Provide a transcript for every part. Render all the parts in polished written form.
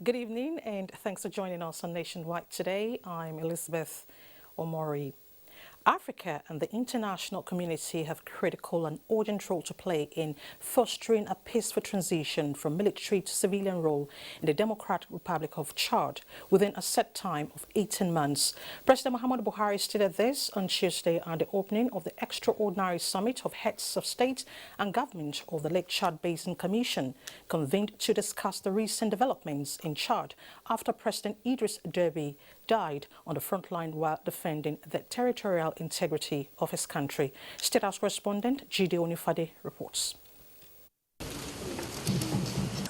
Good evening and thanks for joining us on Nationwide today. I'm Elizabeth Omori. Africa and the international community have critical and urgent role to play in fostering a peaceful transition from military to civilian rule in the Democratic Republic of Chad within a set time of 18 months. President Muhammadu Buhari stated this on Tuesday at the opening of the extraordinary summit of heads of state and government of the Lake Chad Basin Commission, convened to discuss the recent developments in Chad after President Idris Deby died on the front line while defending the territorial integrity of his country. State House correspondent Jide Onifade reports.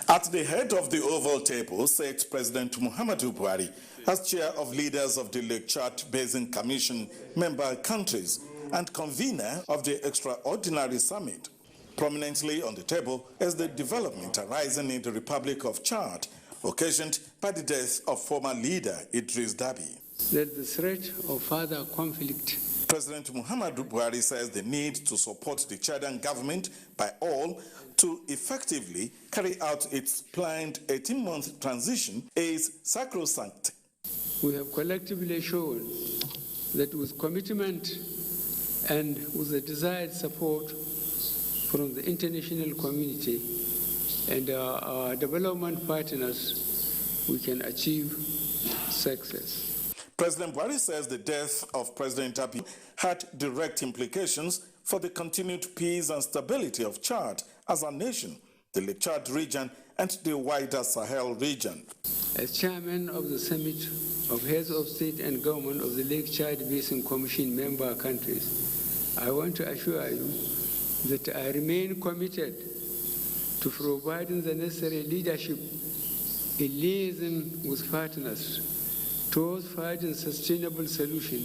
At the head of the Oval Table sat President Muhammadu Buhari as chair of leaders of the Lake Chad Basin Commission member countries and convener of the extraordinary summit. Prominently on the table is the development arising in the Republic of Chad, occasioned by the death of former leader Idris Deby. That the threat of further conflict. President Muhammadu Buhari says the need to support the Chadian government by all to effectively carry out its planned 18-month transition is sacrosanct. We have collectively shown that with commitment and with the desired support from the international community and our development partners, we can achieve success. President Buhari says the death of President Deby had direct implications for the continued peace and stability of Chad as a nation, the Lake Chad region, and the wider Sahel region. As chairman of the Summit of Heads of State and Government of the Lake Chad Basin Commission member countries, I want to assure you that I remain committed to providing the necessary leadership in liaison with partners towards finding sustainable solution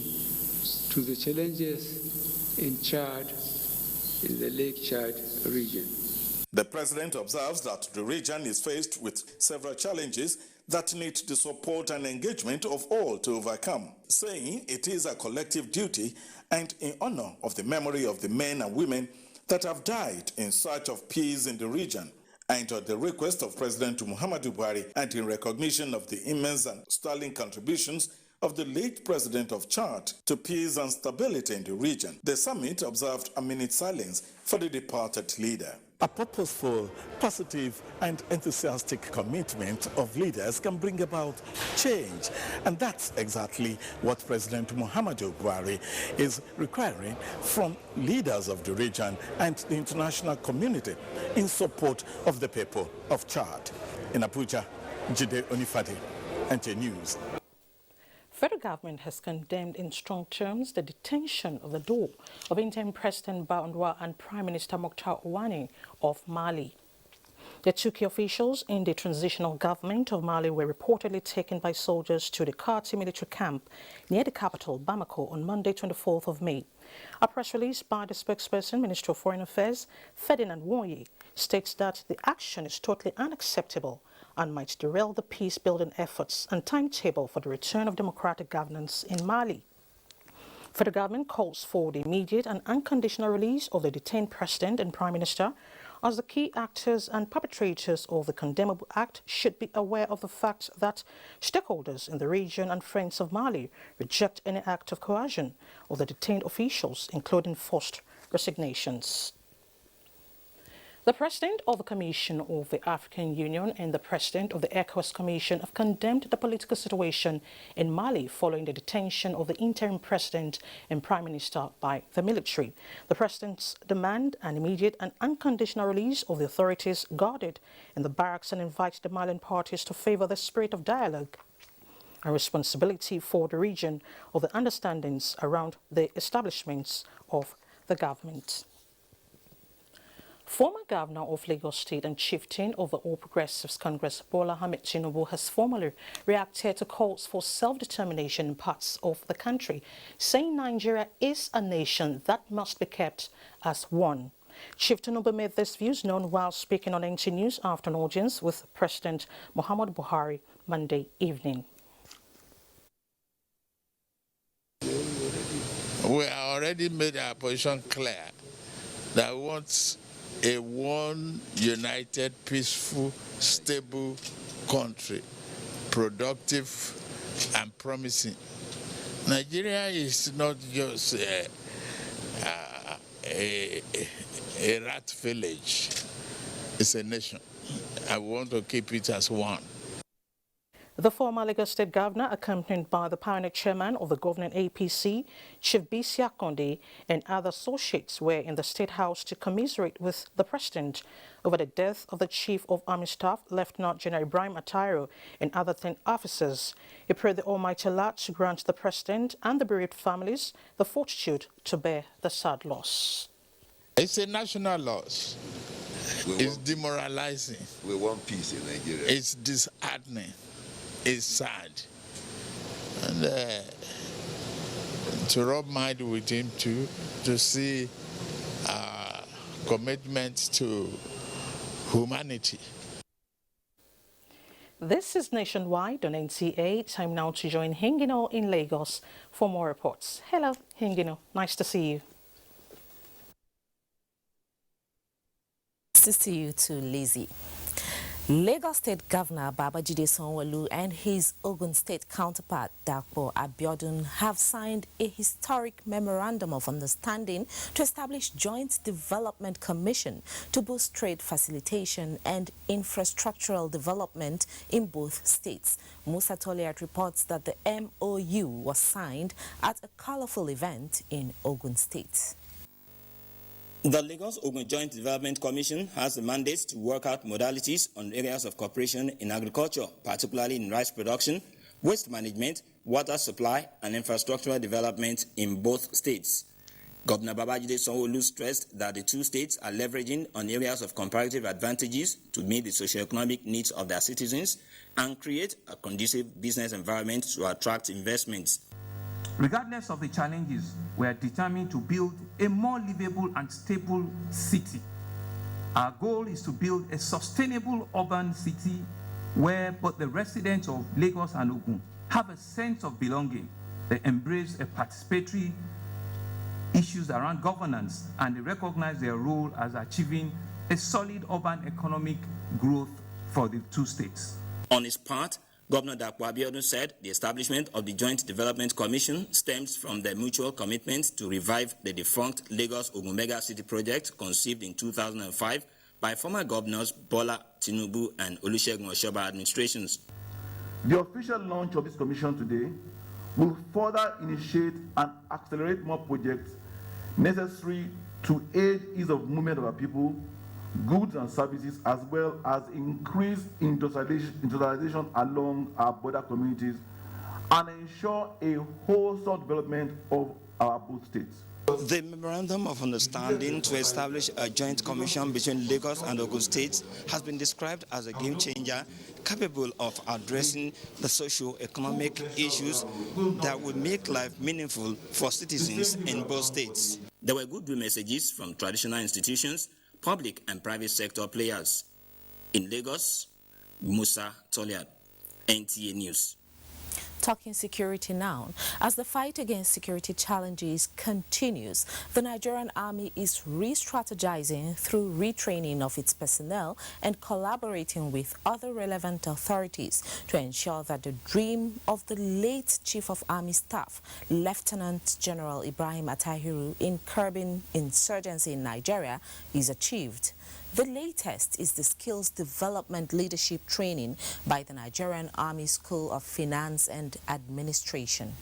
to the challenges in Chad, in the Lake Chad region. The president observes that the region is faced with several challenges that need the support and engagement of all to overcome, saying it is a collective duty and in honor of the memory of the men and women that have died in search of peace in the region, and at the request of President Muhammadu Buhari and in recognition of the immense and sterling contributions of the late president of Chad to peace and stability in the region. The summit observed a minute's silence for the departed leader. A purposeful, positive, and enthusiastic commitment of leaders can bring about change. And that's exactly what President Muhammadu Buhari is requiring from leaders of the region and the international community in support of the people of Chad. In Abuja, Jide Onifade, NTA News. Federal government has condemned in strong terms the detention of the door of interim President Barnwa and Prime Minister Mokhtar Ouane of Mali. The two key officials in the transitional government of Mali were reportedly taken by soldiers to the Kati military camp near the capital, Bamako, on Monday, 24th of May. A press release by the spokesperson, Minister of Foreign Affairs, Ferdinand Wonye, states that the action is totally unacceptable and might derail the peace-building efforts and timetable for the return of democratic governance in Mali. Federal government calls for the immediate and unconditional release of the detained president and prime minister, as the key actors and perpetrators of the condemnable act should be aware of the fact that stakeholders in the region and friends of Mali reject any act of coercion of the detained officials, including forced resignations. The President of the Commission of the African Union and the President of the ECOWAS Commission have condemned the political situation in Mali following the detention of the interim President and Prime Minister by the military. The Presidents demand an immediate and unconditional release of the authorities guarded in the barracks and invite the Malian parties to favor the spirit of dialogue and responsibility for the region of the understandings around the establishments of the government. Former Governor of Lagos State and Chieftain of the All Progressives Congress, Bola Ahmed Tinubu, has formally reacted to calls for self-determination in parts of the country, saying Nigeria is a nation that must be kept as one. Chief Tinubu made these views known while speaking on NTA News after an audience with President Muhammadu Buhari Monday evening. We have already made our position clear that we want a one united, peaceful, stable country productive and promising. Nigeria is not just a rat village. It's a nation. I want to keep it as one. The former Lagos State Governor, accompanied by the pioneer chairman of the governing APC, Chief Bisi Akande, and other associates, were in the State House to commiserate with the President over the death of the Chief of Army Staff, Lieutenant General Ibrahim Atairo, and other 10 officers. He prayed the Almighty Allah to grant the President and the bereaved families the fortitude to bear the sad loss. It's a national loss. It's demoralizing. We want peace in Nigeria. It's disheartening. It's sad. And to rub mind with him too, to see commitment to humanity. This is Nationwide on NTA. Time now to join Hingino in Lagos for more reports. Hello, Hingino. Nice to see you. Nice to see you too, Lizzie. Lagos State Governor Babajide Sanwo-Olu and his Ogun State counterpart Dapo Abiodun have signed a historic memorandum of understanding to establish Joint Development Commission to boost trade facilitation and infrastructural development in both states. Musa Toliat reports that the MOU was signed at a colorful event in Ogun State. The Lagos-Ogun Joint Development Commission has a mandate to work out modalities on areas of cooperation in agriculture, particularly in rice production, waste management, water supply, and infrastructural development in both states. Governor Babajide Sanwo-Olu stressed that the two states are leveraging on areas of comparative advantages to meet the socio-economic needs of their citizens and create a conducive business environment to attract investments. Regardless of the challenges, we are determined to build a more livable and stable city. Our goal is to build a sustainable urban city where both the residents of Lagos and Ogun have a sense of belonging. They embrace a participatory issues around governance, and they recognize their role as achieving a solid urban economic growth for the two states. On his part, Governor Dapo Abiodun said the establishment of the Joint Development Commission stems from the mutual commitment to revive the defunct Lagos-Ogun Mega City project conceived in 2005 by former governors Bola Tinubu and Olusegun Oshoba administrations. The official launch of this commission today will further initiate and accelerate more projects necessary to aid ease of movement of our people, goods and services, as well as increase industrialization along our border communities and ensure a wholesome development of our both states. The Memorandum of Understanding to establish a joint commission between Lagos and Ogun states has been described as a game changer capable of addressing the socio-economic issues that would make life meaningful for citizens in both states. There were goodwill messages from traditional institutions, public and private sector players. In Lagos, Musa Toliat, NTA News. Talking security now. As the fight against security challenges continues, the Nigerian Army is re-strategizing through retraining of its personnel and collaborating with other relevant authorities to ensure that the dream of the late Chief of Army Staff, Lieutenant General Ibrahim Atahiru, in curbing insurgency in Nigeria is achieved. The latest is the Skills Development Leadership Training by the Nigerian Army School of Finance and Administration.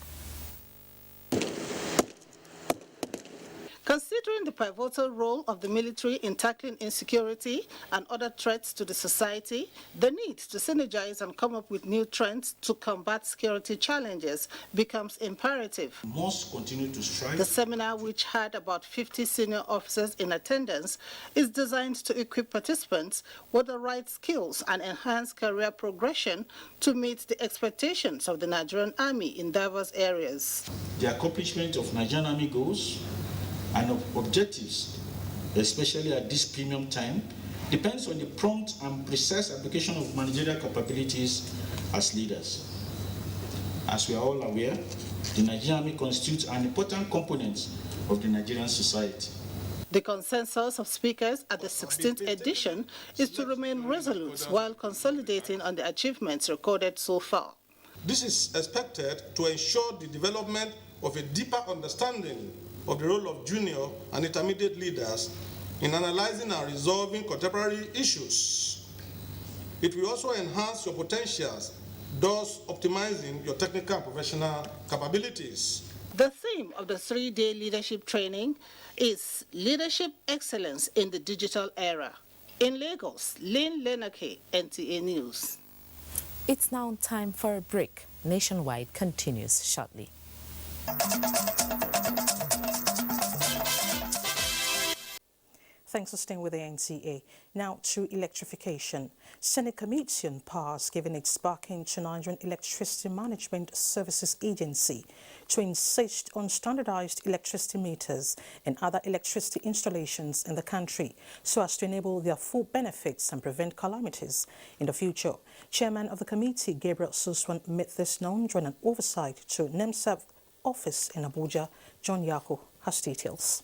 Considering the pivotal role of the military in tackling insecurity and other threats to the society, the need to synergize and come up with new trends to combat security challenges becomes imperative. Must continue to strive. The seminar, which had about 50 senior officers in attendance, is designed to equip participants with the right skills and enhance career progression to meet the expectations of the Nigerian Army in diverse areas. The accomplishment of Nigerian Army goals and objectives, especially at this premium time, depends on the prompt and precise application of managerial capabilities as leaders. As we are all aware, the Nigerian Army constitutes an important component of the Nigerian society. The consensus of speakers at the 16th edition is to remain resolute while consolidating on the achievements recorded so far. This is expected to ensure the development of a deeper understanding of the role of junior and intermediate leaders in analyzing and resolving contemporary issues. It will also enhance your potentials, thus optimizing your technical and professional capabilities. The theme of the 3-day leadership training is Leadership Excellence in the Digital Era. In Lagos, Lynn Lenake, NTA News. It's now time for a break. Nationwide continues shortly. Thanks for staying with the NTA. Now to electrification. Senate Committee on Powers giving its backing to Nigerian Electricity Management Services Agency to insist on standardized electricity meters and other electricity installations in the country so as to enable their full benefits and prevent calamities in the future. Chairman of the committee, Gabriel Suswan, made this known during an oversight to NEMSA office in Abuja. John Yako has details.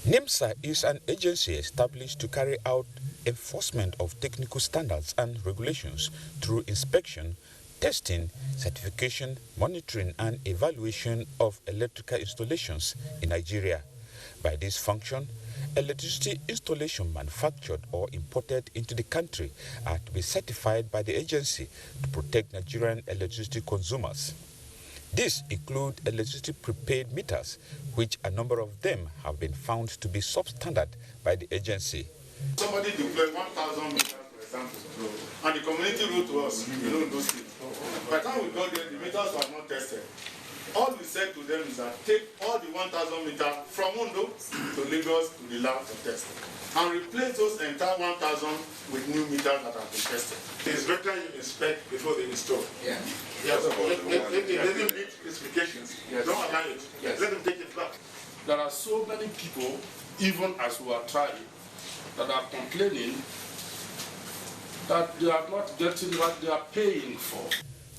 NEMSA is an agency established to carry out enforcement of technical standards and regulations through inspection, testing, certification, monitoring and evaluation of electrical installations in Nigeria. By this function, electricity installation manufactured or imported into the country are to be certified by the agency to protect Nigerian electricity consumers. These include electricity prepaid meters, which a number of them have been found to be substandard by the agency. Somebody deployed 1,000 meters, for example, and the community wrote to us, those things. By the time we got there, the meters were not tested. All we said to them is that take all the 1,000 meters from Ondo to Lagos to the lab to test and replace those entire 1,000 with new meters that have been tested. It's better you inspect before they install. Yeah. Yes. If they didn't meet specifications, don't allow it. Yes. Let them take it back. There are so many people, even as we are trying, that are complaining that they are not getting what they are paying for.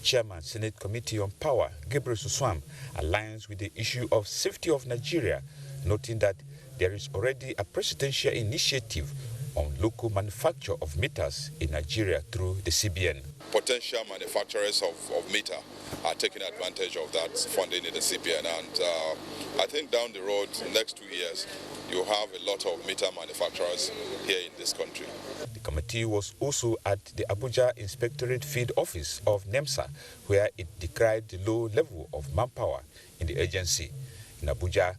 Chairman Senate Committee on Power, Gabriel Suswan, aligns with the issue of safety of Nigeria, noting that there is already a presidential initiative on local manufacture of meters in Nigeria through the CBN. Potential manufacturers of meter are taking advantage of that funding in the CBN, and I think down the road, next 2 years, you have a lot of meter manufacturers here in this country. The committee was also at the Abuja Inspectorate Field Office of NEMSA, where it decried the low level of manpower in the agency. In Abuja,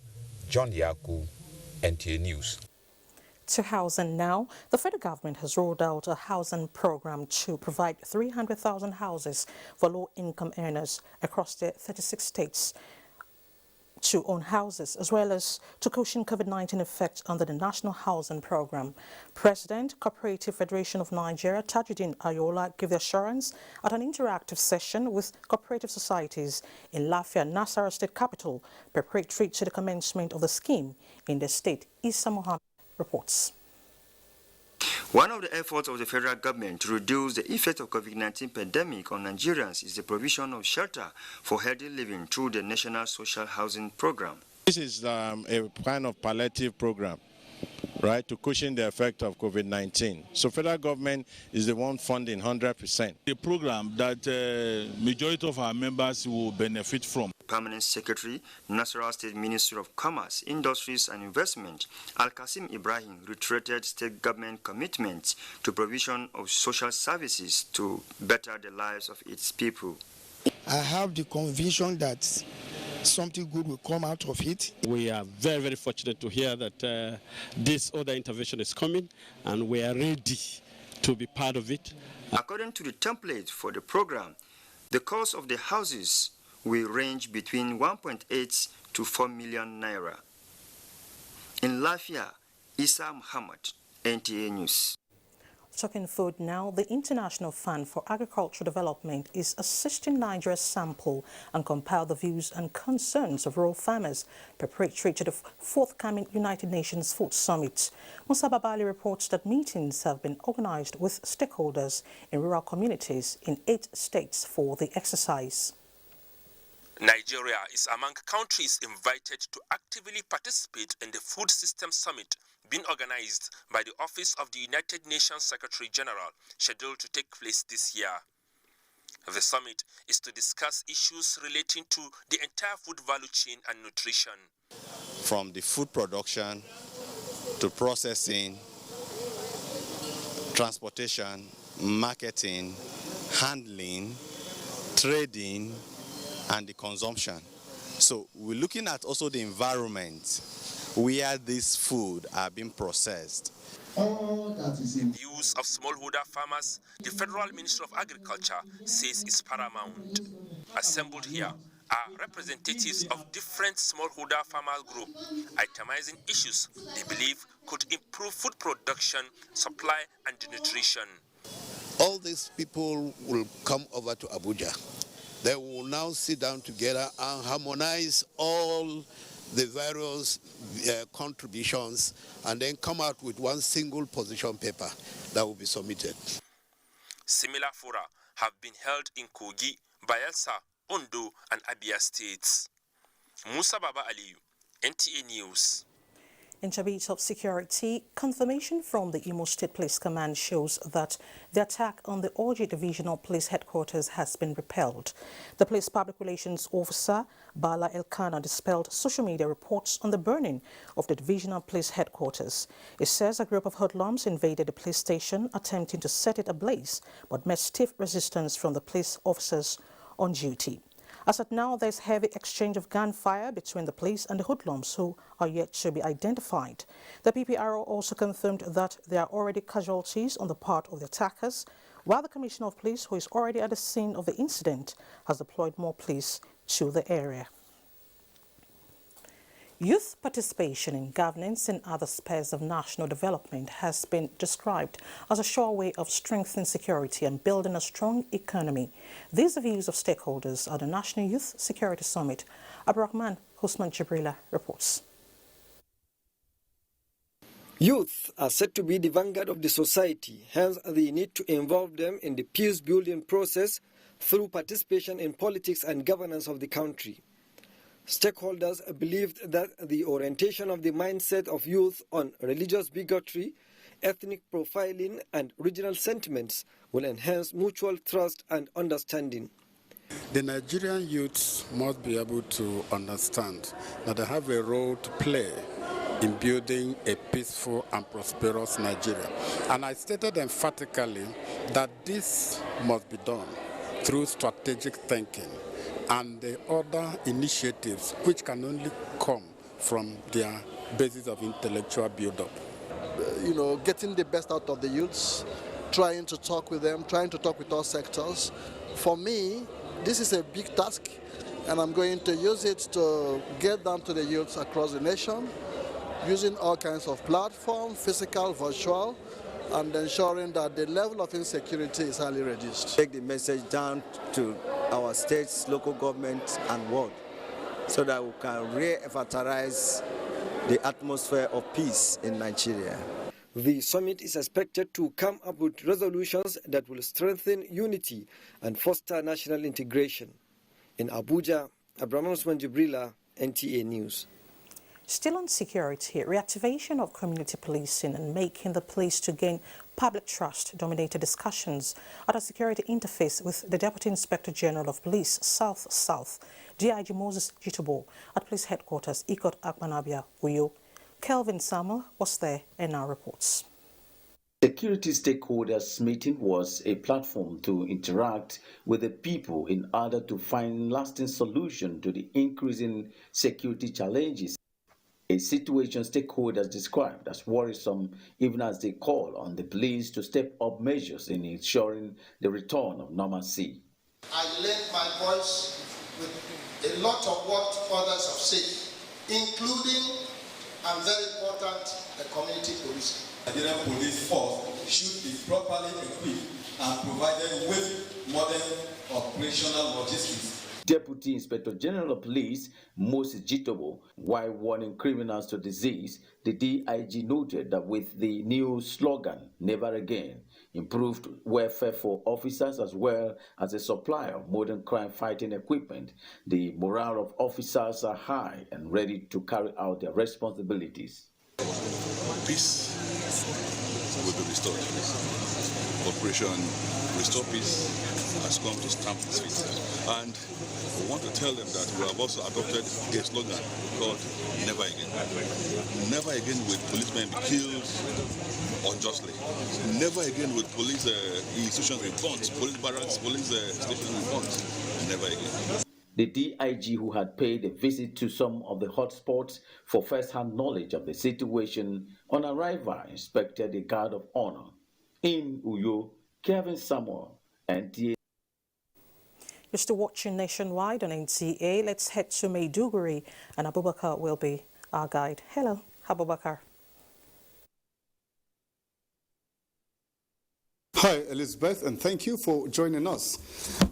John Yaku, NTA News. To housing now, the federal government has rolled out a housing program to provide 300,000 houses for low-income earners across the 36 states to own houses, as well as to cushion COVID-19 effects under the National Housing Program. President, Cooperative Federation of Nigeria, Tajuddin Ayola, gave the assurance at an interactive session with cooperative societies in Lafia, Nasarawa State Capital, preparatory to the commencement of the scheme in the state. Issa Mohammed reports. One of the efforts of the federal government to reduce the effect of COVID-19 pandemic on Nigerians is the provision of shelter for healthy living through the National Social Housing Program. This is a kind of palliative program, right, to cushion the effect of COVID-19. So federal government is the one funding 100%. A program that majority of our members will benefit from. Permanent Secretary, Nasarawa State Ministry of Commerce, Industries and Investment, Al-Qasim Ibrahim, reiterated state government commitment to provision of social services to better the lives of its people. I have the conviction that something good will come out of it. We are very, very fortunate to hear that this other intervention is coming, and we are ready to be part of it. According to the template for the program, the cost of the houses will range between 1.8 to 4 million naira. In Lafia, Issa Muhammad, NTA News. Talking food now, the International Fund for Agricultural Development is assisting Nigeria's sample and compile the views and concerns of rural farmers preparatory to the forthcoming United Nations Food Summit. Musa Babali reports that meetings have been organized with stakeholders in rural communities in 8 states for the exercise. Nigeria is among countries invited to actively participate in the Food System Summit being organized by the Office of the United Nations Secretary General, scheduled to take place this year. The summit is to discuss issues relating to the entire food value chain and nutrition. From the food production to processing, transportation, marketing, handling, trading, and the consumption. So we're looking at also the environment where these food are being processed. All that is in views of smallholder farmers, the Federal Ministry of Agriculture says is paramount. Assembled here are representatives of different smallholder farmer groups, itemizing issues they believe could improve food production, supply, and nutrition. All these people will come over to Abuja. They will now sit down together and harmonize all the various contributions and then come out with one single position paper that will be submitted. Similar fora have been held in Kogi, Bayelsa, Ondo, and Abia states. Musa Baba Aliyu, NTA News. In terms of security, confirmation from the Imo State Police Command shows that the attack on the Oji Divisional Police Headquarters has been repelled. The Police Public Relations Officer, Bala Elkana, dispelled social media reports on the burning of the Divisional Police Headquarters. It says a group of hoodlums invaded the police station, attempting to set it ablaze, but met stiff resistance from the police officers on duty. As at now, there's heavy exchange of gunfire between the police and the hoodlums, who are yet to be identified. The PPRO also confirmed that there are already casualties on the part of the attackers, while the Commissioner of Police, who is already at the scene of the incident, has deployed more police to the area. Youth participation in governance and other spheres of national development has been described as a sure way of strengthening security and building a strong economy. These are views of stakeholders at the National Youth Security Summit. Abdurrahman Husman Jibrila reports. Youth are said to be the vanguard of the society, hence the need to involve them in the peace-building process through participation in politics and governance of the country. Stakeholders believed that the orientation of the mindset of youth on religious bigotry, ethnic profiling, and regional sentiments will enhance mutual trust and understanding. The Nigerian youths must be able to understand that they have a role to play in building a peaceful and prosperous Nigeria. And I stated emphatically that this must be done through strategic thinking and the other initiatives which can only come from their basis of intellectual build-up. Getting the best out of the youths, trying to talk with them, trying to talk with all sectors. For me, this is a big task, and I'm going to use it to get down to the youths across the nation, using all kinds of platforms, physical, virtual, and ensuring that the level of insecurity is highly reduced. Take the message down to our states, local governments, and world, so that we can re-emphasize the atmosphere of peace in Nigeria. The summit is expected to come up with resolutions that will strengthen unity and foster national integration. In Abuja, Abraham Usman Jibrila, NTA News. Still on security, reactivation of community policing and making the police to gain public trust dominated discussions at a security interface with the Deputy Inspector General of Police, South, DIG Moses Jitobo, at police headquarters, Ikot Akpanabia, Uyo. Kelvin Samuel was there and now reports. Security stakeholders meeting was a platform to interact with the people in order to find lasting solution to the increasing security challenges. A situation stakeholders described as worrisome, even as they call on the police to step up measures in ensuring the return of normalcy. I lent my voice with a lot of what others have said, including, and very important, the community policing. The Nigerian police force should be properly equipped and provided with modern operational logistics. Deputy Inspector General of Police Moses Jitobo, while warning criminals to disease, the DIG noted that with the new slogan, Never Again, improved welfare for officers as well as a supply of modern crime-fighting equipment, the morale of officers are high and ready to carry out their responsibilities. Peace will be restored. Operation Restore Peace has come to stamp its feet. And we want to tell them that we have also adopted a slogan called Never Again. Never again will policemen be killed unjustly. Never again will police institutions be burnt, police barracks, police stations be burnt. Never again. The DIG, who had paid a visit to some of the hotspots for first-hand knowledge of the situation, on arrival inspected a guard of honor. In Uyo, Kevin Samuel, NTA. You're still watching Nationwide on NTA. Let's head to Maiduguri, and Abubakar will be our guide. Hello, Abubakar. Hi, Elizabeth, and thank you for joining us.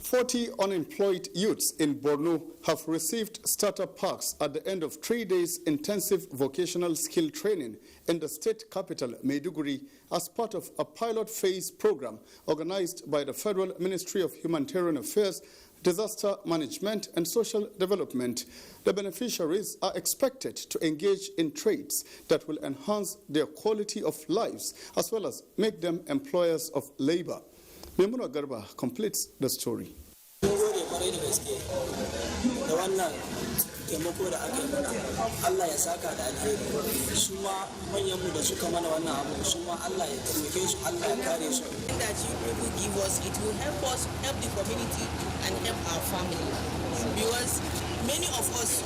40 unemployed youths in Borno have received starter packs at the end of 3 days intensive vocational skill training in the state capital, Maiduguri, as part of a pilot phase program organized by the Federal Ministry of Humanitarian Affairs, Disaster Management and Social Development. The beneficiaries are expected to engage in trades that will enhance their quality of lives as well as make them employers of labor. Memuna Garba completes the story. taimako da aka yi mana Allah ya saka da alheri su ma manyan mu da suka mana wannan abu su ma Allah ya taimake su Allah ya kare su that you people give us, it will help us help the community and help our family, because many of us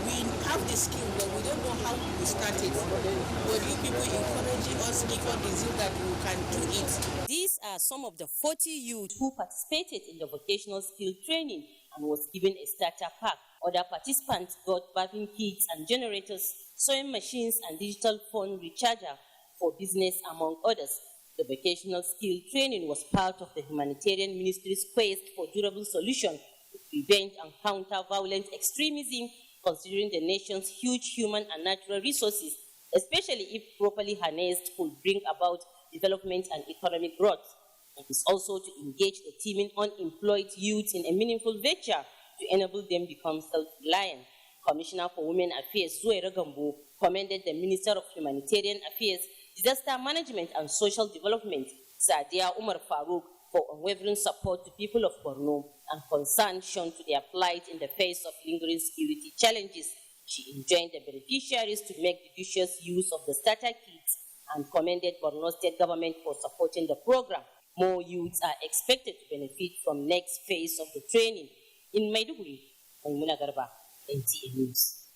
we have the skill but we don't know how to start it, but you people encouraging us, give us the zeal that we can do it. These are some of the 40 youth who participated in the vocational skill training and was given a starter pack. Other participants got bathing kits and generators, sewing machines and digital phone recharger for business, among others. The vocational skill training was part of the humanitarian ministry's quest for durable solutions to prevent and counter violent extremism, considering the nation's huge human and natural resources, especially if properly harnessed, could bring about development and economic growth. It is also to engage the teeming unemployed youth in a meaningful venture to enable them become self-reliant. Commissioner for Women Affairs, Zoe Ragambo, commended the Minister of Humanitarian Affairs, Disaster Management and Social Development, Sadia Umar Farouk, for unwavering support to people of Borno and concern shown to their plight in the face of lingering security challenges. She enjoined the beneficiaries to make judicious use of the starter kits and commended Borno State Government for supporting the program. More youths are expected to benefit from next phase of the training. In Maiduguri, Maimuna Garba, NTA News.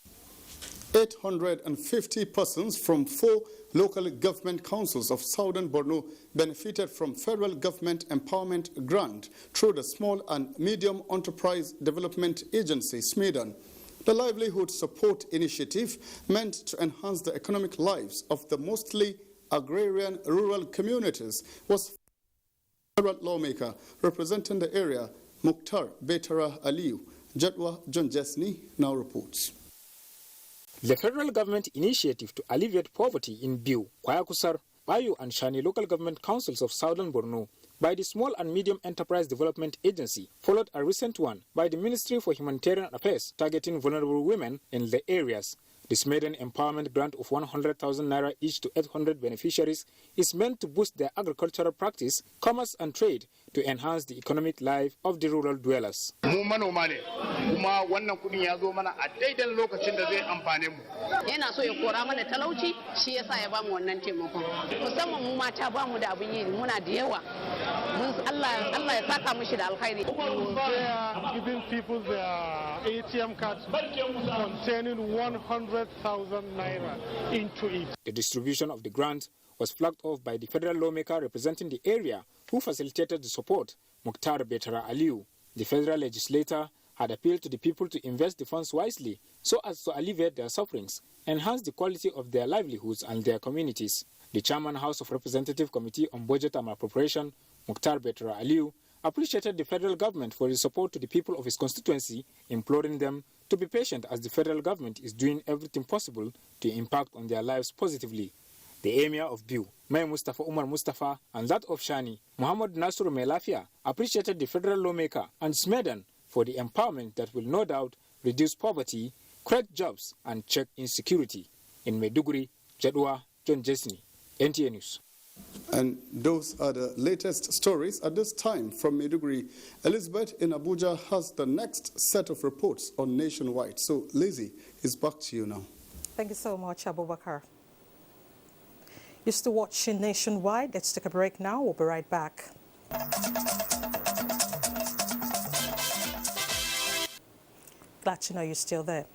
850 persons from 4 local government councils of southern Borno benefited from federal government empowerment grant through the Small and Medium Enterprise Development Agency, SMEDAN. The Livelihood Support Initiative, meant to enhance the economic lives of the mostly agrarian rural communities, was federal lawmaker representing the area, Mukhtar Betara Aliu. Jadwa John Jesney now reports. The federal government initiative to alleviate poverty in Biu, Kwayakusar, Bayu and Shani local government councils of southern Borno by the Small and Medium Enterprise Development Agency followed a recent one by the Ministry for Humanitarian Affairs targeting vulnerable women in the areas. This maiden empowerment grant of 100,000 naira each to 800 beneficiaries is meant to boost their agricultural practice, commerce and trade to enhance the economic life of the rural dwellers. Yana so ya kora mana talauci, shi yasa ya bamu wannan taimakon. Musamman mu mata bamu da abin yi, muna da yawa. Allah ya saka mishi da alkhairi. Giving people their ATM cards containing 100,000 naira into it. The distribution of the grant was flagged off by the federal lawmaker representing the area who facilitated the support, Mukhtar Betara Aliu. The federal legislator had appealed to the people to invest the funds wisely so as to alleviate their sufferings, enhance the quality of their livelihoods and their communities. The chairman House of Representative Committee on Budget and Appropriation, Mukhtar Betara Aliu, appreciated the federal government for its support to the people of his constituency, imploring them to be patient as the federal government is doing everything possible to impact on their lives positively. The Emir of Biu, Mai Mustafa Umar Mustafa, and that of Shani, Muhammad Nasru Melafia, appreciated the federal lawmaker and Smedan for the empowerment that will no doubt reduce poverty, create jobs, and check insecurity. In Maiduguri, Jadwa, John Jesney, NTA News. And those are the latest stories at this time from Maiduguri. Elizabeth in Abuja has the next set of reports on Nationwide. So, Lizzie, it's back to you now. Thank you so much, Abubakar. You're still watching Nationwide. Let's take a break now. We'll be right back. Glad to know you're still there.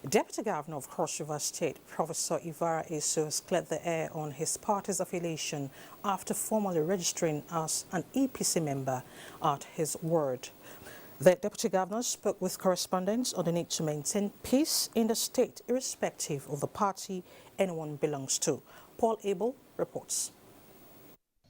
Deputy Governor of Cross River State, Professor Ivara Esu, has cleared the air on his party's affiliation after formally registering as an EPC member at his word. The Deputy Governor spoke with correspondents on the need to maintain peace in the state, irrespective of the party anyone belongs to. Paul Abel reports.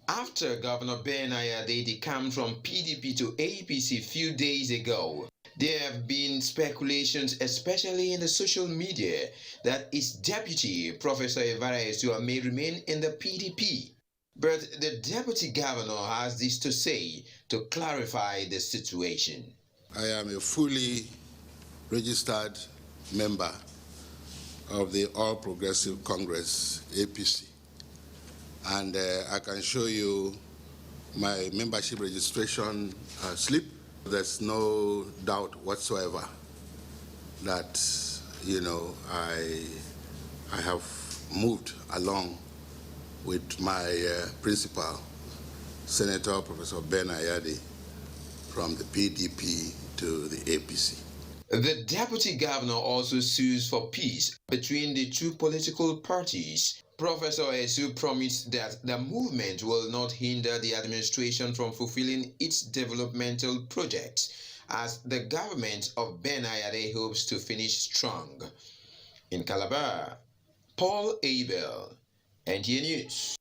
After Governor Benue decamped from PDP to APC a few days ago, there have been speculations, especially in the social media, that his deputy, Professor Ivara Esu, may remain in the PDP. But the deputy governor has this to say to clarify the situation. I am a fully registered member of the All Progressive Congress, APC. And I can show you my membership registration slip. There's no doubt whatsoever that, I have moved along with my principal, Senator Professor Benue, from the PDP to the APC. The deputy governor also sues for peace between the two political parties. Professor Esu promised that the movement will not hinder the administration from fulfilling its developmental projects, as the government of Benue hopes to finish strong. In Calabar, Paul Abel, NTA News.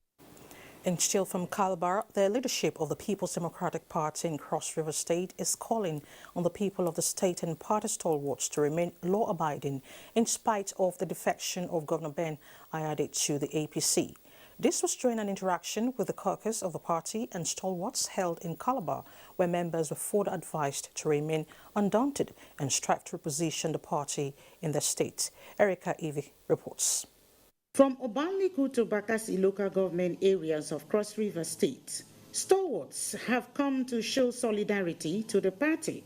And still from Calabar, the leadership of the People's Democratic Party in Cross River State is calling on the people of the state and party stalwarts to remain law-abiding in spite of the defection of Governor Ben Ayade to the APC. This was during an interaction with the caucus of the party and stalwarts held in Calabar, where members were further advised to remain undaunted and strive to reposition the party in the state. Erica Evie reports. From Obanliku to Bakassi local government areas of Cross River State, stalwarts have come to show solidarity to the party.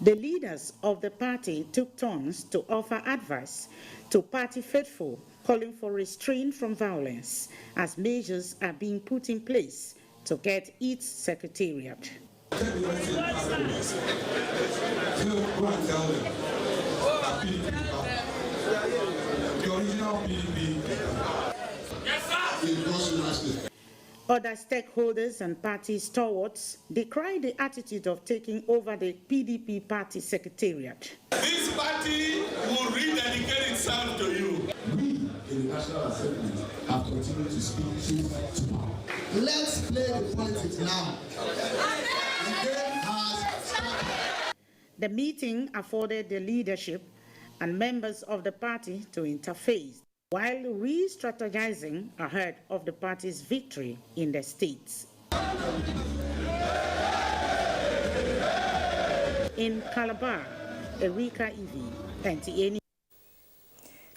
The leaders of the party took turns to offer advice to party faithful, calling for restraint from violence as measures are being put in place to get its secretariat. Other stakeholders and party stalwarts decry the attitude of taking over the PDP party secretariat. This party will rededicate itself to you. We in the National Assembly have continued to speak truth to power. Let's play the politics now. The meeting afforded the leadership and members of the party to interface while re-strategizing ahead of the party's victory in the states. In Calabar, Erika Evie, NTA.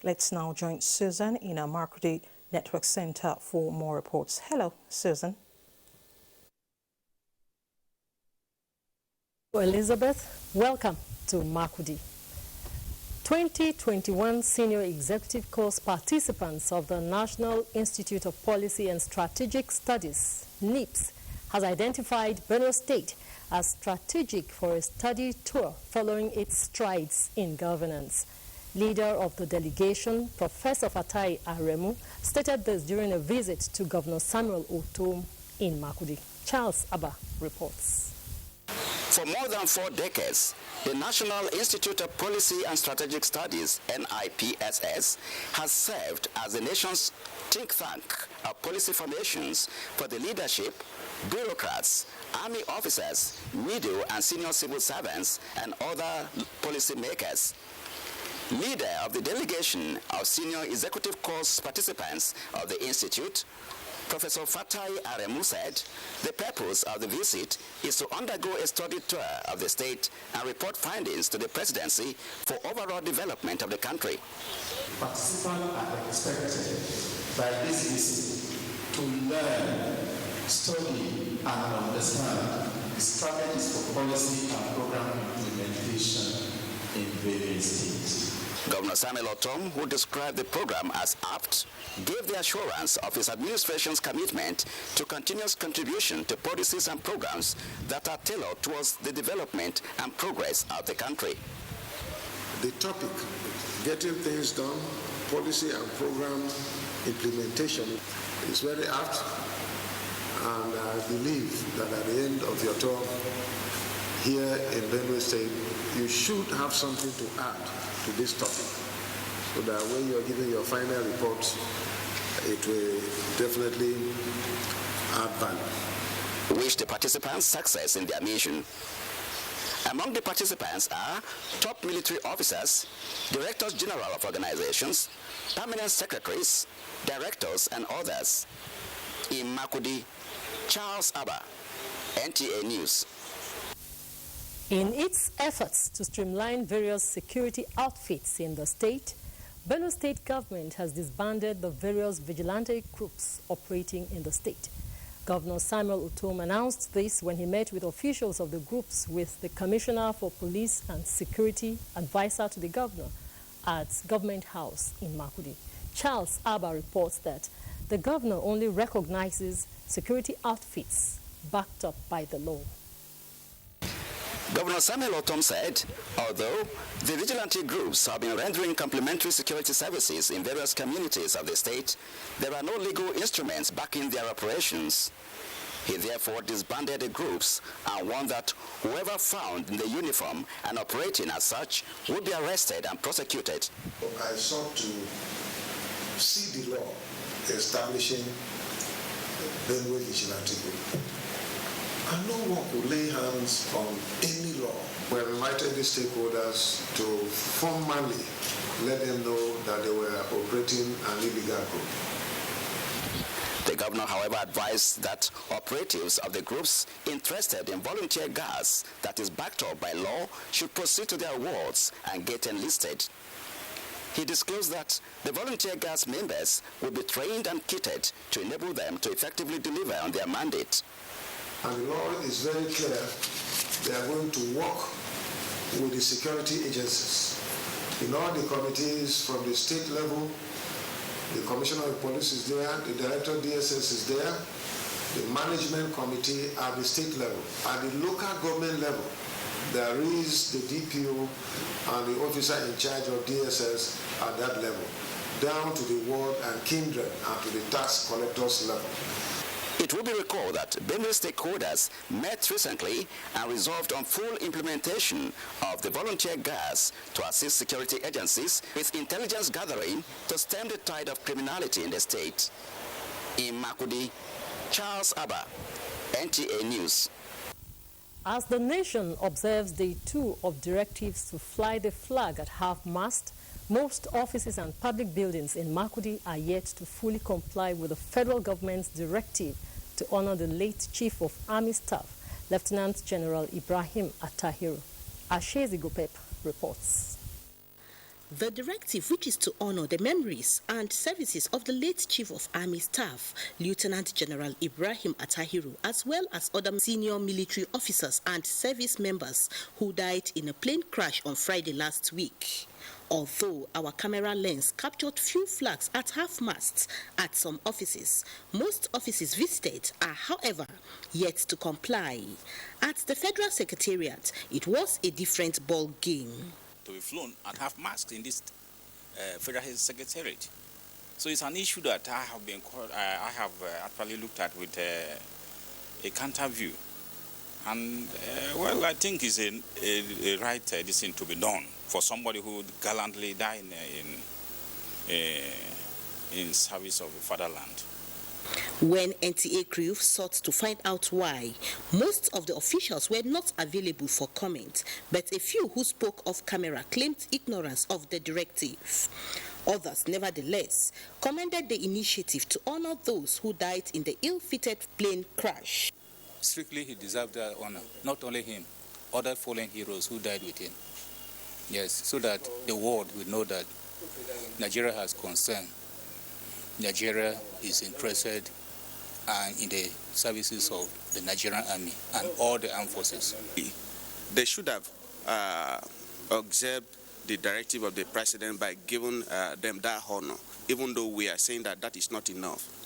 Let's now join Susan in our Markudi Network Center for more reports. Hello, Susan. Elizabeth, welcome to Markudi. 2021 Senior Executive Course participants of the National Institute of Policy and Strategic Studies, NIPS, has identified Benue State as strategic for a study tour following its strides in governance. Leader of the delegation, Professor Fatai Aremu, stated this during a visit to Governor Samuel Otom in Makudi. Charles Abba reports. For more than 4 decades, the National Institute of Policy and Strategic Studies, NIPSS, has served as the nation's think tank of policy formations for the leadership, bureaucrats, army officers, middle and senior civil servants, and other policy makers. Leader of the delegation of senior executive course participants of the Institute, Professor Fatai Aremu said the purpose of the visit is to undergo a study tour of the state and report findings to the presidency for overall development of the country. Participants are expected by this visit to learn, study, and understand the strategies for policy and program implementation in various states. Governor Samuel Otom, who described the program as apt, gave the assurance of his administration's commitment to continuous contribution to policies and programs that are tailored towards the development and progress of the country. The topic, getting things done, policy and program implementation, is very apt, and I believe that at the end of your term here in Benue State, you should have something to add to this topic, so that when you're giving your final report, it will definitely add value. Wish the participants success in their mission. Among the participants are top military officers, directors general of organizations, permanent secretaries, directors, and others. In Makudi, Charles Abba, NTA News. In its efforts to streamline various security outfits in the state, Benue State government has disbanded the various vigilante groups operating in the state. Governor Samuel Otom announced this when he met with officials of the groups with the Commissioner for Police and Security, advisor to the governor, at Government House in Makudi. Charles Abba reports that the governor only recognizes security outfits backed up by the law. Governor Samuel Otom said, although the vigilante groups have been rendering complementary security services in various communities of the state, there are no legal instruments backing their operations. He therefore disbanded the groups and warned that whoever found in the uniform and operating as such would be arrested and prosecuted. I sought to see the law establishing Benue Vigilante Group. And no one could lay hands on any law. We have invited the stakeholders to formally let them know that they were operating an illegal group. The governor, however, advised that operatives of the groups interested in volunteer gas that is backed up by law should proceed to their wards and get enlisted. He disclosed that the volunteer gas members will be trained and kitted to enable them to effectively deliver on their mandate. And the law is very clear. They are going to work with the security agencies. In all the committees from the state level, the Commissioner of Police is there, the Director of DSS is there, the management committee at the state level. At the local government level, there is the DPO and the officer in charge of DSS at that level, down to the ward and kindred and to the tax collectors level. It will be recalled that Benue stakeholders met recently and resolved on full implementation of the volunteer gas to assist security agencies with intelligence gathering to stem the tide of criminality in the state. In Makudi, Charles Abba, NTA News. As the nation observes Day 2 of directives to fly the flag at half-mast, most offices and public buildings in Makudi are yet to fully comply with the federal government's directive to honor the late Chief of Army Staff, Lieutenant General Ibrahim Attahiru. Ashezi Gopep reports. The directive, which is to honor the memories and services of the late Chief of Army Staff, Lieutenant General Ibrahim Attahiru, as well as other senior military officers and service members who died in a plane crash on Friday last week. Although our camera lens captured few flags at half-masts at some offices, most offices visited are, however, yet to comply. At the Federal Secretariat, it was a different ball game. To be flown at half-mast in this Federal Secretariat. So it's an issue that I have actually looked at with a counter view. And, well, I think it's a right thing to be done for somebody who gallantly died in service of the fatherland. When NTA crew sought to find out why, most of the officials were not available for comment, but a few who spoke off camera claimed ignorance of the directive. Others, nevertheless, commended the initiative to honor those who died in the ill-fated plane crash. Strictly, he deserved that honor. Not only him, other fallen heroes who died with him. Yes, so that the world will know that Nigeria has concern. Nigeria is interested in the services of the Nigerian Army and all the armed forces. They should have observed the directive of the president by giving them that honor, even though we are saying that that is not enough.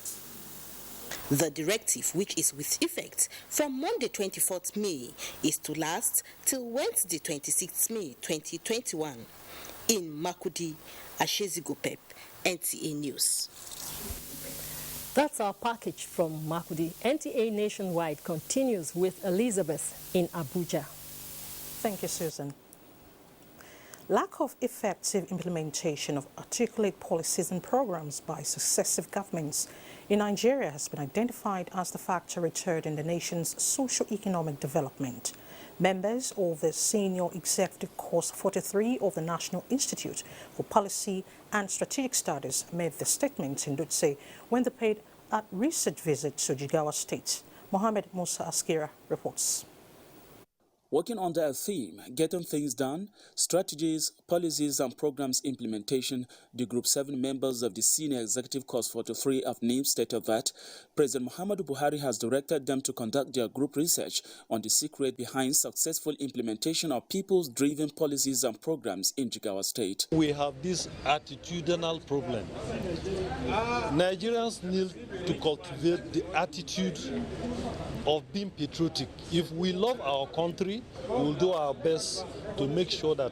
The directive, which is with effect from Monday 24th May, is to last till Wednesday 26th May 2021. In Makudi, Ashezigopep, NTA News. That's our package from Makudi. NTA Nationwide continues with Elizabeth in Abuja. Thank you, Susan. Lack of effective implementation of articulate policies and programs by successive governments in Nigeria has been identified as the factor retarding the nation's socio-economic development. Members of the Senior Executive Course 43 of the National Institute for Policy and Strategic Studies made the statement in Dutse when they paid a research visit to Jigawa State. Mohammed Musa Askira reports. Working under a theme, Getting Things Done, Strategies, Policies and Programs Implementation, the Group 7 members of the Senior Executive Course 43 of NIM stated that President Muhammadu Buhari has directed them to conduct their group research on the secret behind successful implementation of people's-driven policies and programs in Jigawa State. We have this attitudinal problem. Nigerians need to cultivate the attitude of being patriotic. If we love our country, we will do our best to make sure that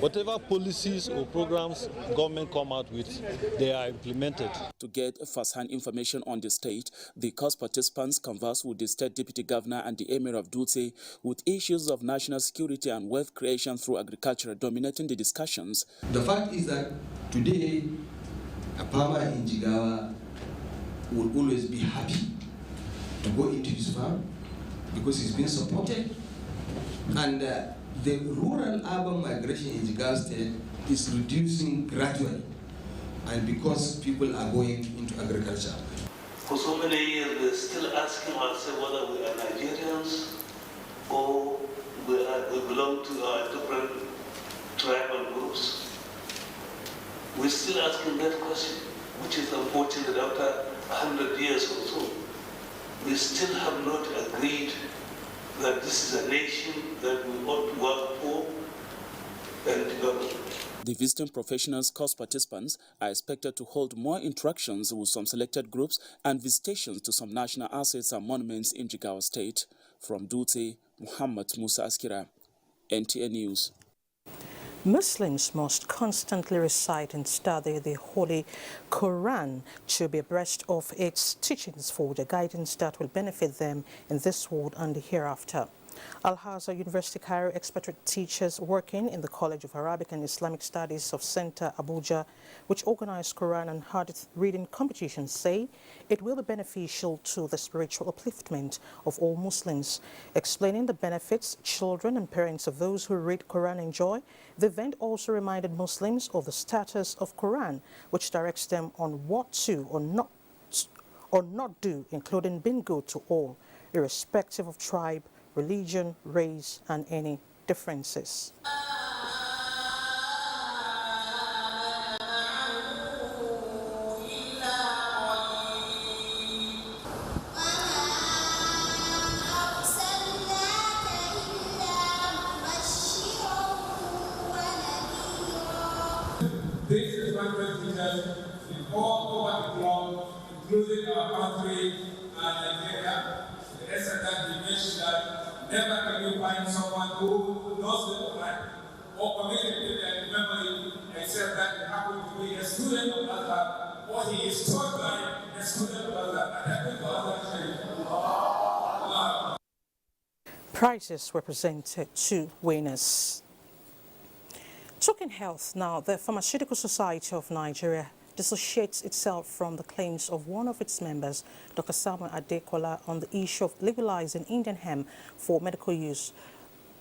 whatever policies or programs government come out with, they are implemented. To get first-hand information on the state, the course participants conversed with the State Deputy Governor and the Emir of Dutse with issues of national security and wealth creation through agriculture dominating the discussions. The fact is that today, a farmer in Jigawa will always be happy to go into his farm because he's been supported. And the rural-urban migration in Jigawa State is reducing gradually, and because people are going into agriculture. For so many years, we're still asking ourselves whether we are Nigerians or we belong to our different tribal groups. We're still asking that question, which is unfortunate after 100 years or so. We still have not agreed that this is a nation that we ought to work for and develop. The visiting professionals course participants are expected to hold more interactions with some selected groups and visitations to some national assets and monuments in Jigawa State. From Dutse, Muhammad Musa Askira, NTA News. Muslims must constantly recite and study the Holy Quran to be abreast of its teachings for the guidance that will benefit them in this world and the hereafter. Al-Azhar University Cairo expatriate teachers working in the College of Arabic and Islamic Studies of Center Abuja, which organized Quran and Hadith reading competitions, say it will be beneficial to the spiritual upliftment of all Muslims. Explaining the benefits children and parents of those who read Quran enjoy, the event also reminded Muslims of the status of Quran, which directs them on what to or not do, including being good to all, irrespective of tribe, religion, race, and any differences. This is what teachers in all over the globe, including our country and Nigeria. The SNL mentioned that never can you find someone who knows the Quran or committed to their memory except that he happened to be a student of Allah or he is taught by a student of Allah. And that Prizes were presented to winners. Talking health now, the Pharmaceutical Society of Nigeria dissociates itself from the claims of one of its members, Dr. Samuel Adekola, on the issue of legalizing Indian hemp for medical use.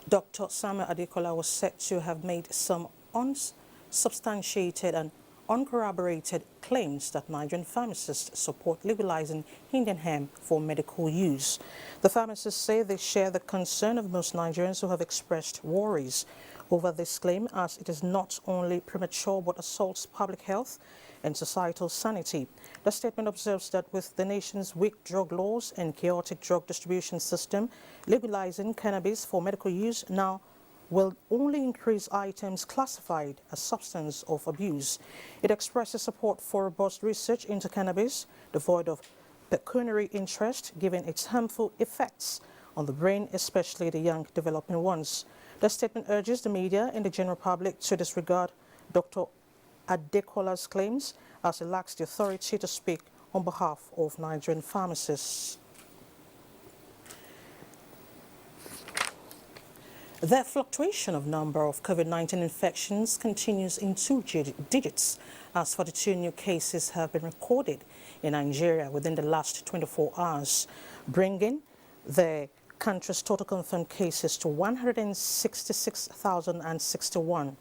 Dr. Samuel Adekola was said to have made some unsubstantiated and uncorroborated claims that Nigerian pharmacists support legalizing Indian hemp for medical use. The pharmacists say they share the concern of most Nigerians who have expressed worries over this claim, as it is not only premature but assaults public health and societal sanity. The statement observes that with the nation's weak drug laws and chaotic drug distribution system, legalizing cannabis for medical use now will only increase items classified as substance of abuse. It expresses support for robust research into cannabis, devoid of pecuniary interest, given its harmful effects on the brain, especially the young developing ones. The statement urges the media and the general public to disregard Dr. Adekola's claims, as he lacks the authority to speak on behalf of Nigerian pharmacists. The fluctuation of number of COVID-19 infections continues in 2 digits, as 42 new cases have been recorded in Nigeria within the last 24 hours, bringing the country's total confirmed cases to 166,061.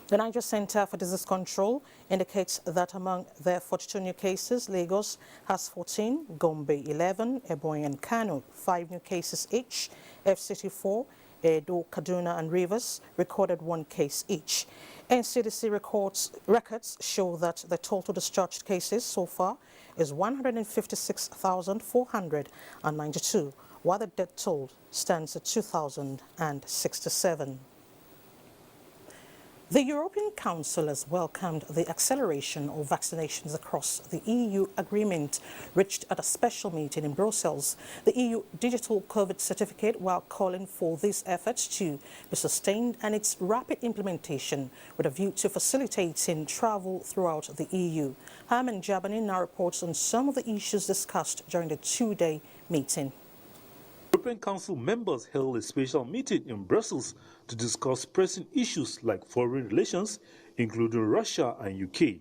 The Niger Center for Disease Control indicates that among the 42 new cases, Lagos has 14, Gombe 11, Ebonyi and Kano 5 new cases each, FCT 4, Edo, Kaduna and Rivers recorded 1 case each. NCDC records show that the total discharged cases so far is 156,492, while the death toll stands at 2,067. The European Council has welcomed the acceleration of vaccinations across the EU agreement reached at a special meeting in Brussels. The EU digital COVID certificate, while calling for these efforts to be sustained and its rapid implementation with a view to facilitating travel throughout the EU. Herman Jabani now reports on some of the issues discussed during the 2-day meeting. European Council members held a special meeting in Brussels to discuss pressing issues like foreign relations, including Russia and UK.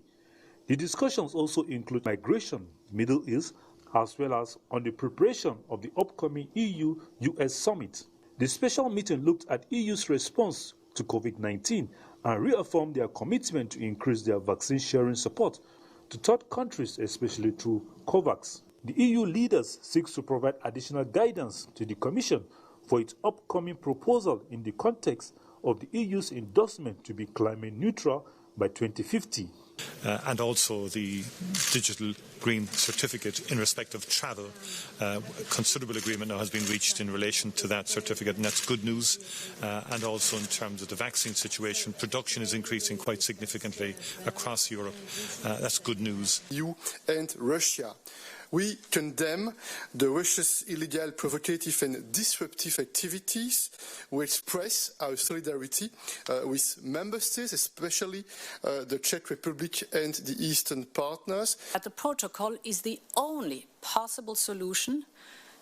The discussions also include migration, Middle East, as well as on the preparation of the upcoming EU-US summit. The special meeting looked at EU's response to COVID-19 and reaffirmed their commitment to increase their vaccine sharing support to third countries, especially through COVAX. The EU leaders seek to provide additional guidance to the Commission for its upcoming proposal in the context of the EU's endorsement to be climate neutral by 2050. And also the digital green certificate in respect of travel. Considerable agreement now has been reached in relation to that certificate, and that's good news. And also in terms of the vaccine situation, production is increasing quite significantly across Europe. That's good news. EU and Russia. We condemn the Russia's illegal, provocative and disruptive activities. We express our solidarity with member states, especially the Czech Republic and the Eastern partners. The protocol is the only possible solution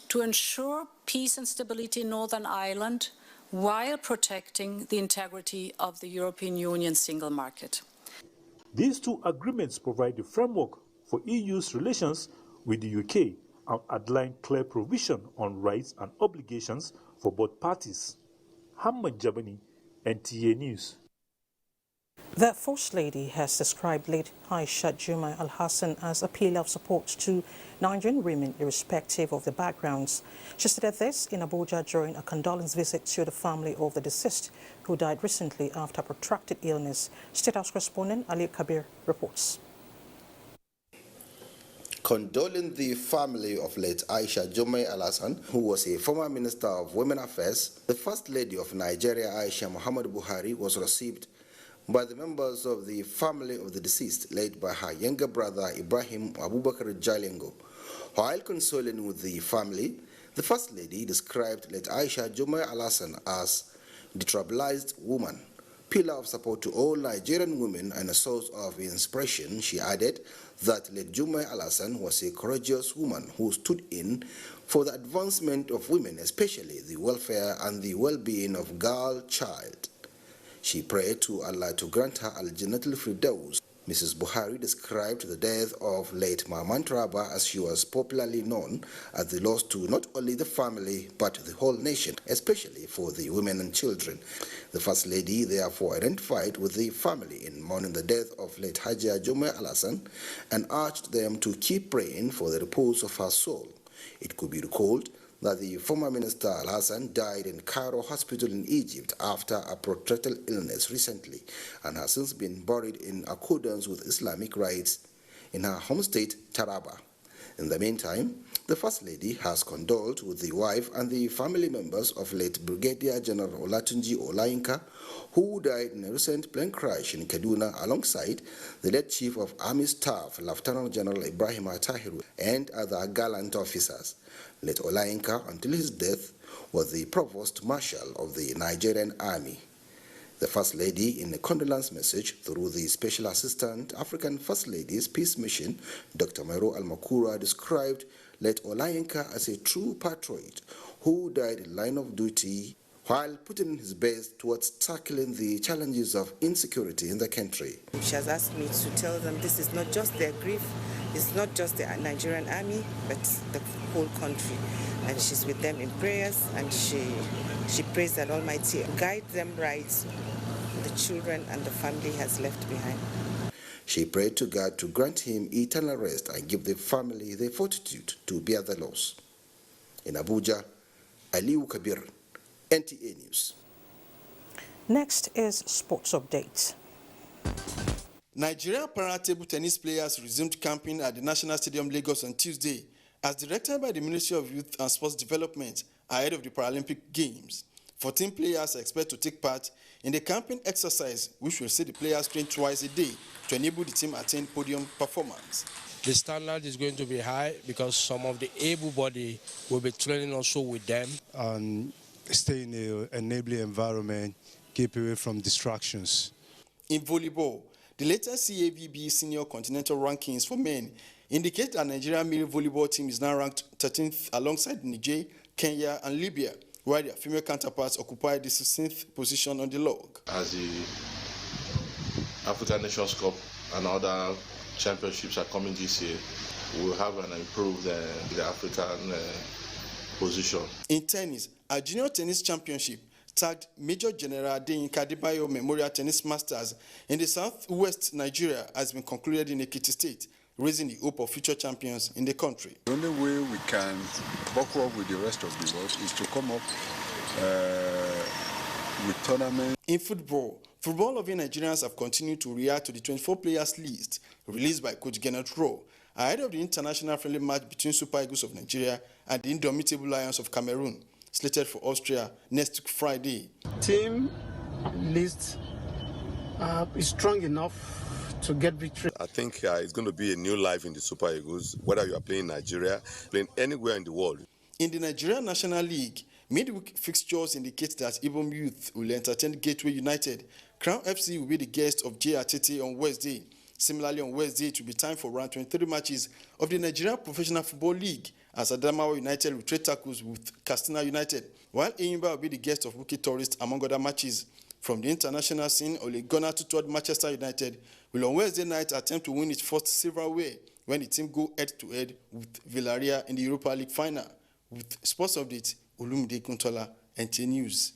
to ensure peace and stability in Northern Ireland while protecting the integrity of the European Union single market. These 2 agreements provide the framework for EU's relations with the UK and outline clear provision on rights and obligations for both parties. Hamad Jabani, NTA News. The First Lady has described late Aisha Jumai Al-Hassan as a pillar of support to Nigerian women irrespective of their backgrounds. She stated this in Abuja during a condolence visit to the family of the deceased, who died recently after protracted illness. State House correspondent Ali Kabir reports. Condoling the family of late Aisha Jumai Al-Hassan, who was a former Minister of Women Affairs, the First Lady of Nigeria, Aisha Muhammad Buhari, was received by the members of the family of the deceased, led by her younger brother Ibrahim Abubakar Jalingo. While consoling with the family, the First Lady described late Aisha Jumai Al-Hassan as the troubled woman pillar of support to all Nigerian women and a source of inspiration, she added that late Jummai Alassane was a courageous woman who stood in for the advancement of women, especially the welfare and the well-being of girl child. She prayed to Allah to grant her Al-Jannatul Firdaus. Mrs. Buhari described the death of late Maman Traba, as she was popularly known, as the loss to not only the family but the whole nation, especially for the women and children. The First Lady therefore identified with the family in mourning the death of late Hajia Jummai Alassane and urged them to keep praying for the repose of her soul. It could be recalled that the former minister Al-Hassan died in Cairo Hospital in Egypt after a protracted illness recently and has since been buried in accordance with Islamic rites in her home state, Taraba. In the meantime, the First Lady has condoled with the wife and the family members of late Brigadier General Olatunji Olayinka, who died in a recent plane crash in Kaduna alongside the late Chief of Army Staff, Lieutenant General Ibrahim Atahiru, and other gallant officers. Late Olayinka, until his death, was the Provost Marshal of the Nigerian Army. The First Lady, in a condolence message through the Special Assistant African First Lady's Peace Mission, Dr. Mero Almakura, described late Olayinka as a true patriot who died in line of duty while putting his best towards tackling the challenges of insecurity in the country. She has asked me to tell them this is not just their grief, it's not just the Nigerian Army, but the whole country. And she's with them in prayers, and she prays that Almighty guide them right, the children and the family has left behind. She prayed to God to grant him eternal rest and give the family the fortitude to bear the loss. In Abuja, Aliu Kabir, NTA News. Next is sports update. Nigerian para-table tennis players resumed camping at the National Stadium, Lagos on Tuesday, as directed by the Ministry of Youth and Sports Development ahead of the Paralympic Games. 14 players are expected to take part in the camping exercise, which will see the players train twice a day to enable the team attain podium performance. The standard is going to be high because some of the able-bodied will be training also with them. And stay in an enabling environment, keep away from distractions. In volleyball, the latest CAVB Senior Continental rankings for men indicate that Nigerian male volleyball team is now ranked 13th alongside Niger, Kenya, and Libya, while their female counterparts occupy the 16th position on the log. As the African Nations Cup and other championships are coming this year, we will have an improved the African position. In tennis, a junior tennis championship tagged Major General Adeyinka Adebayo Memorial Tennis Masters in the southwest Nigeria has been concluded in Ekiti State, raising the hope of future champions in the country. The only way we can buckle up with the rest of the world is to come up with tournaments. In football, football-loving Nigerians have continued to react to the 24 players list released by Coach Gennett Rowe ahead of the international friendly match between Super Eagles of Nigeria and the Indomitable Lions of Cameroon, slated for Austria next Friday. Team list is strong enough to get victory. I think it's going to be a new life in the Super Eagles, whether you are playing in Nigeria, playing anywhere in the world. In the Nigerian National League, midweek fixtures indicate that Ibom Youth will entertain Gateway United. Crown FC will be the guest of JRTT on Wednesday. Similarly, on Wednesday, it will be time for round 23 matches of the Nigerian Professional Football League, as Adamawa United will trade tackles with Katsina United, while Enyimba will be the guest of Wiki Tourist, among other matches. From the international scene, Ole Gunnar Tutward Manchester United will on Wednesday night attempt to win its first silverware when the team go head-to-head with Villarreal in the Europa League final. With sports update, Olumide Kuntola, NTA News.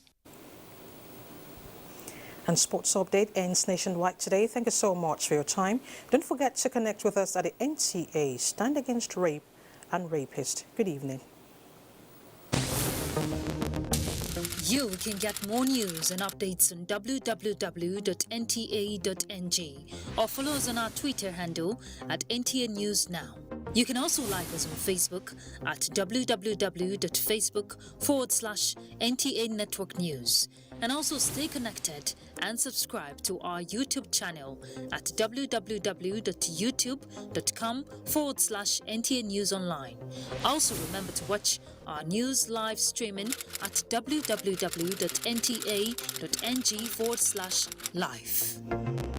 And Sports Update ends nationwide today. Thank you so much for your time. Don't forget to connect with us at the NTA Stand Against Rape and Rapist. Good evening. You can get more news and updates on www.nta.ng or follow us on our Twitter handle at NTA News Now. You can also like us on Facebook at www.facebook.com/NTA Network News. And also stay connected and subscribe to our YouTube channel at www.youtube.com/NTA News Online. Also remember to watch Our news live streaming at www.nta.ng/live.